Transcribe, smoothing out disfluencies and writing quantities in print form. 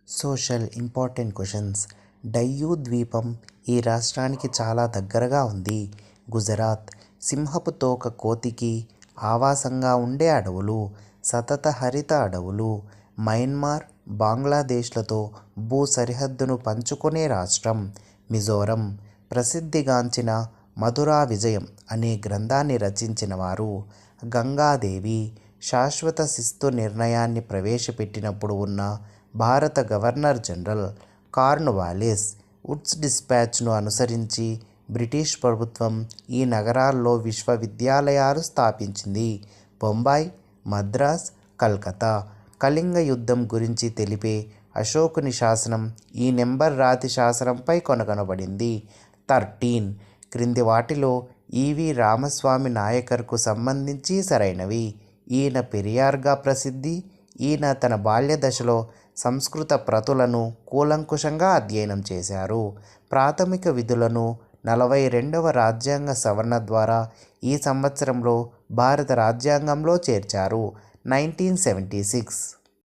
Social important questions. Diu ద్వీపం ఈ రాష్ట్రానికి చాలా దగ్గరగా ఉంది. గుజరాత్. సింహపు తోక కోతికి ఆవాసంగా ఉండే అడవులు, సతత హరిత అడవులు. మయన్మార్, బంగ్లాదేశ్లతో భూ సరిహద్దును పంచుకునే రాష్ట్రం. మిజోరం. ప్రసిద్ధిగాంచిన మధురా విజయం అనే గ్రంథాన్ని రచించిన వారు గంగాదేవి. శాశ్వత శిస్తు నిర్ణయాన్ని ప్రవేశపెట్టినప్పుడు ఉన్న భారత గవర్నర్ జనరల్ కార్న్వాలిస్. వుడ్స్ డిస్పాచ్ను అనుసరించి బ్రిటిష్ ప్రభుత్వం ఈ నగరాల్లో విశ్వవిద్యాలయాలు స్థాపించింది. బొంబాయి, మద్రాస్, కల్కత్తా. కళింగ యుద్ధం గురించి తెలిపే అశోకుని శాసనం ఈ నెంబర్ రాతి శాసనంపై కనుగొనబడింది. 13 క్రింది వాటిలో ఈవి రామస్వామి నాయకర్కు సంబంధించి సరైనవి. ఈయన పెరియార్గా ప్రసిద్ధి. ఈయన తన బాల్య దశలో సంస్కృత ప్రతులను కూలంకుషంగా అధ్యయనం చేశారు. ప్రాథమిక విధులను 42వ రాజ్యాంగ సవరణ ద్వారా ఈ సంవత్సరంలో భారత రాజ్యాంగంలో చేర్చారు. 1976.